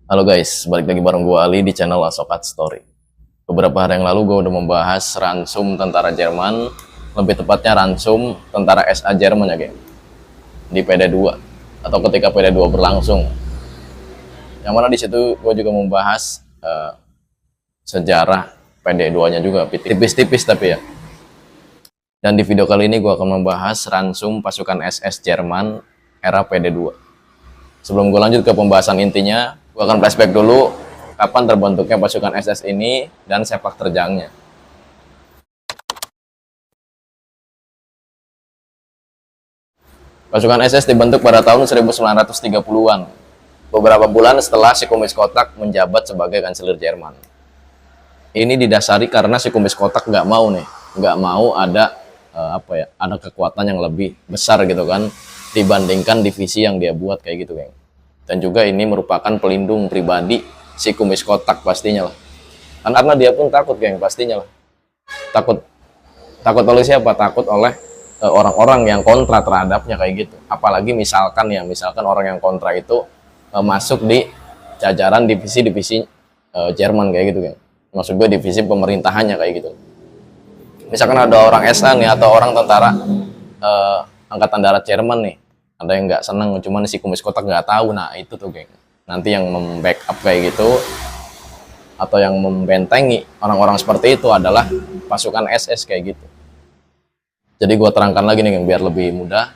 Halo guys, balik lagi bareng gue Ali di channel Asokat Story. Beberapa hari yang lalu gue udah membahas ransum tentara Jerman, lebih tepatnya ransum tentara SA Jerman ya geng, di PD2 atau ketika PD2 berlangsung. Yang mana di situ gue juga membahas sejarah PD2-nya juga, tipis-tipis tapi ya. Dan di video kali ini gue akan membahas ransum pasukan SS Jerman era PD2. Sebelum gue lanjut ke pembahasan intinya, gue akan flashback dulu kapan terbentuknya pasukan SS ini dan sepak terjangnya. Pasukan SS dibentuk pada tahun 1930-an, beberapa bulan setelah si Kumis Kotak menjabat sebagai kanselir Jerman. Ini didasari karena si Kumis Kotak nggak mau ada ada kekuatan yang lebih besar gitu kan, dibandingkan divisi yang dia buat kayak gitu, geng. Dan juga ini merupakan pelindung pribadi si Kumis Kotak pastinya lah. Karena dia pun takut, geng, pastinya lah. Takut oleh siapa? Takut oleh orang-orang yang kontra terhadapnya kayak gitu. Apalagi misalkan orang yang kontra itu masuk di jajaran divisi-divisi Jerman kayak gitu, geng. Maksud gue divisi pemerintahannya kayak gitu. Misalkan ada orang SA nih atau orang tentara angkatan darat Jerman nih, ada yang nggak seneng, cuman si Kumis Kotak nggak tahu. Nah itu tuh, geng, nanti yang membackup kayak gitu atau yang membentengi orang-orang seperti itu adalah pasukan SS kayak gitu. Jadi gue terangkan lagi nih, geng, biar lebih mudah.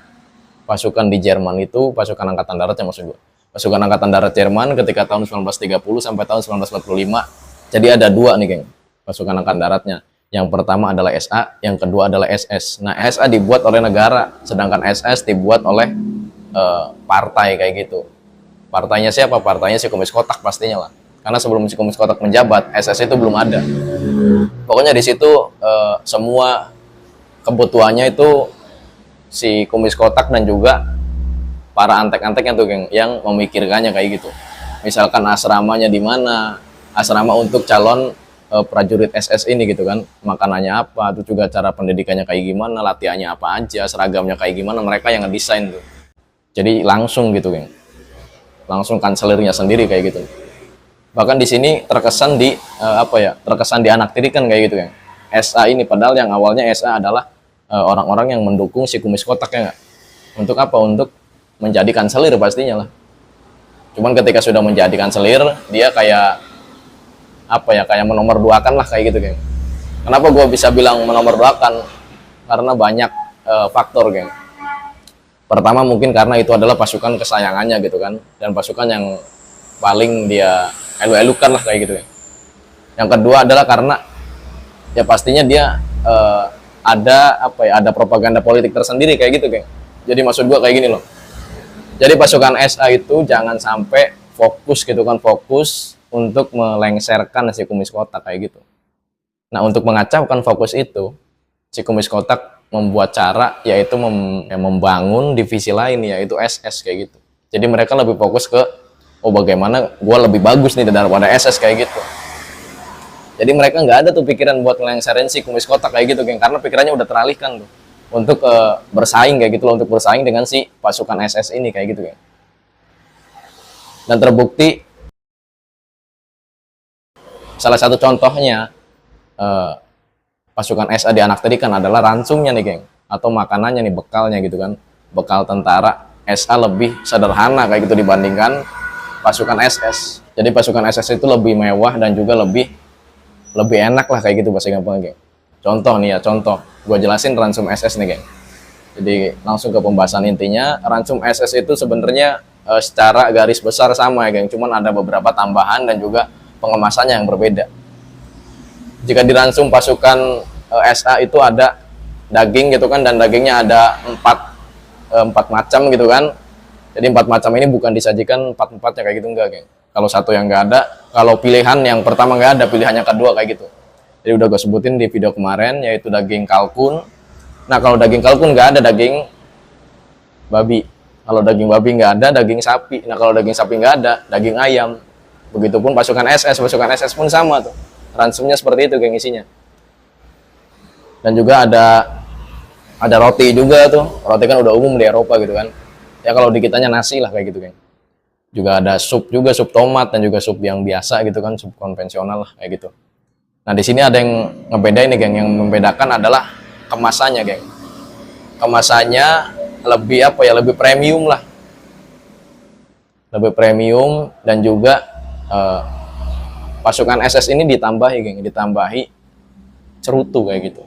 Pasukan di Jerman itu pasukan angkatan darat ya, maksud gue pasukan angkatan darat Jerman ketika tahun 1930 sampai tahun 1945. Jadi ada dua nih, geng, pasukan angkatan daratnya. Yang pertama adalah SA, yang kedua adalah SS. Nah, SA dibuat oleh negara, sedangkan SS dibuat oleh partai kayak gitu. Partainya siapa? Partainya si Kumis Kotak pastinya lah. Karena sebelum si Kumis Kotak menjabat, SS itu belum ada. Pokoknya di situ semua kebutuhannya itu si Kumis Kotak dan juga para antek-anteknya tuh, geng, yang memikirkannya kayak gitu. Misalkan asramanya di mana, asrama untuk calon prajurit SS ini gitu kan, makanannya apa, itu juga cara pendidikannya kayak gimana, latihannya apa aja, seragamnya kayak gimana, mereka yang ngedesain tuh. Jadi langsung gitu, geng, langsung kanselirnya sendiri kayak gitu. Bahkan di sini terkesan terkesan dianaktirikan kayak gitu, geng, SA ini, padahal yang awalnya SA adalah orang-orang yang mendukung si Kumis Kotak ya nggak, untuk apa, untuk menjadi kanselir pastinya lah. Cuman ketika sudah menjadi kanselir, dia kayak kayak menomorduakan lah kayak gitu, geng. Kenapa gue bisa bilang menomorduakan? Karena banyak faktor, geng. Pertama mungkin karena itu adalah pasukan kesayangannya gitu kan, dan pasukan yang paling dia elu-elukan lah kayak gitu, geng. Yang kedua adalah karena ya pastinya dia ada propaganda politik tersendiri kayak gitu, geng. Jadi maksud gue kayak gini loh. Jadi pasukan SA itu jangan sampai fokus untuk melengsarkan si Kumis Kotak kayak gitu. Nah, untuk mengacaukan fokus itu, si Kumis Kotak membuat cara, yaitu membangun divisi lain, yaitu SS kayak gitu. Jadi mereka lebih fokus ke, bagaimana gue lebih bagus nih daripada SS kayak gitu. Jadi mereka nggak ada tuh pikiran buat ngelengsarin si Kumis Kotak kayak gitu, geng, karena pikirannya udah teralihkan tuh untuk bersaing kayak gitu loh, untuk bersaing dengan si pasukan SS ini kayak gitu, geng. Dan terbukti salah satu contohnya pasukan SA dianaktirikan adalah ransumnya nih, geng, atau makanannya nih, bekalnya gitu kan. Bekal tentara SA lebih sederhana kayak gitu dibandingkan pasukan SS. Jadi pasukan SS itu lebih mewah dan juga lebih enak lah kayak gitu bahasa gampang, geng. Contoh nih ya, gue jelasin ransum SS nih, geng. Jadi langsung ke pembahasan intinya. Ransum SS itu sebenarnya secara garis besar sama ya, geng, cuman ada beberapa tambahan dan juga pengemasannya yang berbeda. Jika diransum pasukan SA itu ada daging gitu kan, dan dagingnya ada empat macam gitu kan. Jadi 4 macam ini bukan disajikan 4-4-nya kayak gitu, enggak, geng. Kalau satu yang enggak ada, kalau pilihan yang pertama enggak ada, pilihannya kedua kayak gitu. Jadi udah gue sebutin di video kemarin, yaitu daging kalkun. Nah, kalau daging kalkun enggak ada daging babi. Kalau daging babi enggak ada daging sapi. Nah, kalau daging sapi enggak ada daging ayam. Begitupun pasukan SS pun sama tuh. Ransumnya seperti itu, geng, isinya. Dan juga ada roti juga tuh. Roti kan udah umum di Eropa gitu kan. Ya kalau di kitanya nasi lah kayak gitu, geng. Juga ada sup juga, sup tomat dan juga sup yang biasa gitu kan, sup konvensional lah kayak gitu. Nah, di sini ada yang ngebedain nih, geng. Yang membedakan adalah kemasannya, geng. Kemasannya lebih apa ya, lebih premium lah. Lebih premium dan juga pasukan SS ini ditambahi, geng, ditambahi cerutu kayak gitu.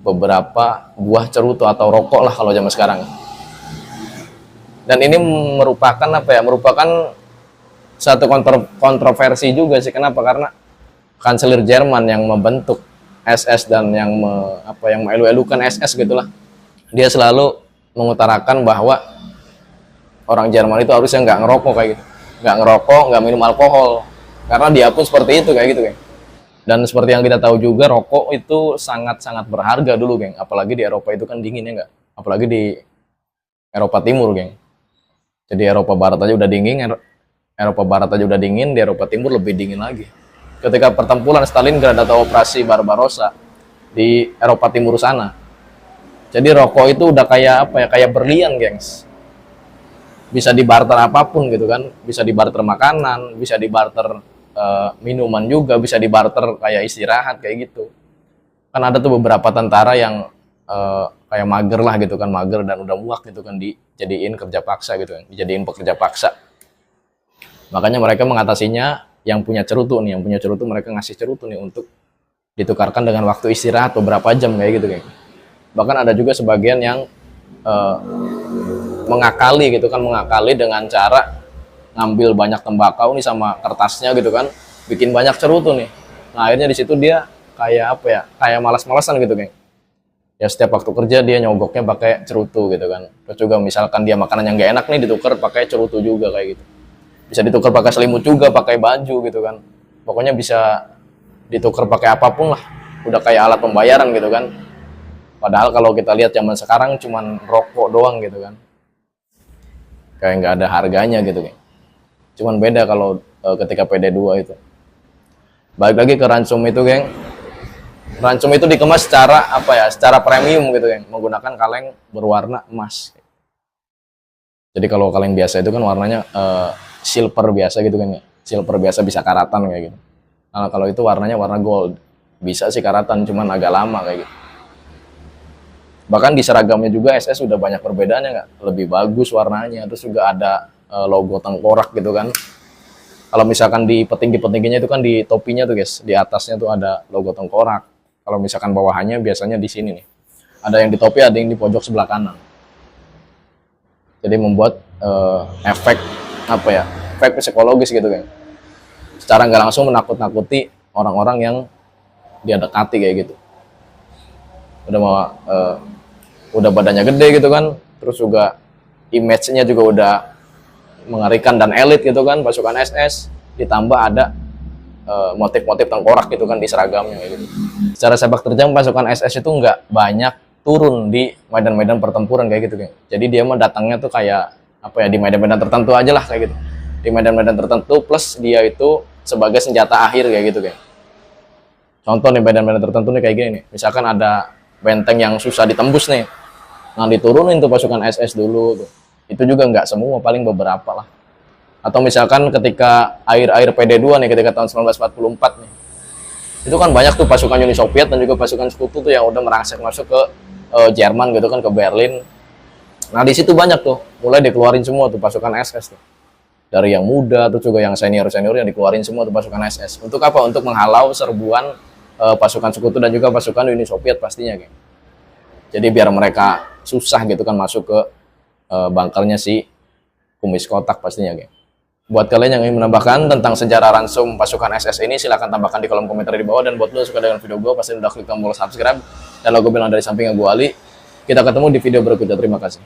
Beberapa buah cerutu atau rokok lah kalau zaman sekarang. Dan ini merupakan apa ya? Merupakan satu kontroversi juga sih. Kenapa? Karena kanselir Jerman yang membentuk SS dan yang yang melu-elukan SS gitulah. Dia selalu mengutarakan bahwa orang Jerman itu harusnya nggak ngerokok kayak gitu. Nggak ngerokok, nggak minum alkohol. Karena dia pun seperti itu kayak gitu, geng. Dan seperti yang kita tahu juga, rokok itu sangat-sangat berharga dulu, geng. Apalagi di Eropa itu kan dingin, ya nggak? Apalagi di Eropa Timur, geng. Jadi Eropa Barat aja udah dingin, di Eropa Timur lebih dingin lagi. Ketika pertempuran Stalingrad atau operasi Barbarossa di Eropa Timur sana, jadi rokok itu udah kayak apa ya, kayak berlian, gengs. Bisa dibarter apapun gitu kan, bisa dibarter makanan, bisa dibarter minuman juga, bisa dibarter kayak istirahat kayak gitu. Kan ada tuh beberapa tentara yang kayak mager lah gitu kan, mager dan udah muak gitu kan, dijadiin kerja paksa gitu kan, dijadiin pekerja paksa. Makanya mereka mengatasinya, yang punya cerutu mereka ngasih cerutu nih untuk ditukarkan dengan waktu istirahat beberapa jam kayak gitu, kayak. Bahkan ada juga sebagian yang mengakali gitu kan, mengakali dengan cara ngambil banyak tembakau nih sama kertasnya gitu kan, bikin banyak cerutu nih. Nah, akhirnya di situ dia kayak apa ya, kayak malas-malasan gitu, geng. Ya setiap waktu kerja dia nyogoknya pakai cerutu gitu kan. Terus juga misalkan dia makanan yang gak enak nih, ditukar pakai cerutu juga kayak gitu. Bisa ditukar pakai selimut juga, pakai baju gitu kan. Pokoknya bisa ditukar pakai apapun lah. Udah kayak alat pembayaran gitu kan. Padahal kalau kita lihat zaman sekarang cuman rokok doang gitu kan. Kayak nggak ada harganya gitu, geng. Cuman beda kalau ketika PD2 itu. Balik lagi ke ransum itu, geng. Ransum itu dikemas secara apa ya? Secara premium gitu, geng. Menggunakan kaleng berwarna emas. Jadi kalau kaleng biasa itu kan warnanya silver biasa gitu kan ya. Silver biasa bisa karatan kayak gitu. Nah, kalau itu warnanya warna gold. Bisa sih karatan, cuman agak lama kayak gitu. Bahkan di seragamnya juga SS sudah banyak perbedaannya, nggak? Lebih bagus warnanya. Terus juga ada logo tengkorak gitu kan. Kalau misalkan di petinggi-petingginya itu kan di topinya tuh, guys, di atasnya tuh ada logo tengkorak. Kalau misalkan bawahannya biasanya di sini nih. Ada yang di topi, ada yang di pojok sebelah kanan. Jadi membuat efek apa ya? Efek psikologis gitu kan. Secara nggak langsung menakut-nakuti orang-orang yang dia dekati kayak gitu. Udah badannya gede gitu kan. Terus juga image-nya juga udah mengerikan dan elit gitu kan, pasukan SS. Ditambah ada motif-motif tengkorak gitu kan di seragamnya kayak gitu. Secara sepak terjang pasukan SS itu nggak banyak turun di medan-medan pertempuran kayak gitu, geng. Jadi dia mah datangnya tuh kayak apa ya, di medan-medan tertentu aja lah kayak gitu. Di medan-medan tertentu, plus dia itu sebagai senjata akhir kayak gitu, geng. Contoh nih, medan-medan tertentu nih kayak gini nih. Misalkan ada benteng yang susah ditembus nih. Nah, diturunin tuh pasukan SS dulu tuh. Itu juga nggak semua, paling beberapa lah. Atau misalkan ketika akhir-akhir PD2 nih, ketika tahun 1944 nih. Itu kan banyak tuh pasukan Uni Soviet dan juga pasukan sekutu tuh yang udah merangsek masuk ke Jerman gitu kan, ke Berlin. Nah, di situ banyak tuh, mulai dikeluarin semua tuh pasukan SS tuh. Dari yang muda, terus juga yang senior-senior yang dikeluarin semua tuh pasukan SS. Untuk apa? Untuk menghalau serbuan pasukan sekutu dan juga pasukan Uni Soviet pastinya, geng. Jadi biar mereka susah gitu kan masuk ke bunkernya si kumis kotak pastinya, geng. Buat kalian yang ingin menambahkan tentang sejarah ransum pasukan SS ini, silahkan tambahkan di kolom komentar di bawah. Dan buat lo suka dengan video gue, pasti udah klik tombol subscribe dan logo bel dari sampingnya gue Ali. Kita ketemu di video berikutnya. Terima kasih.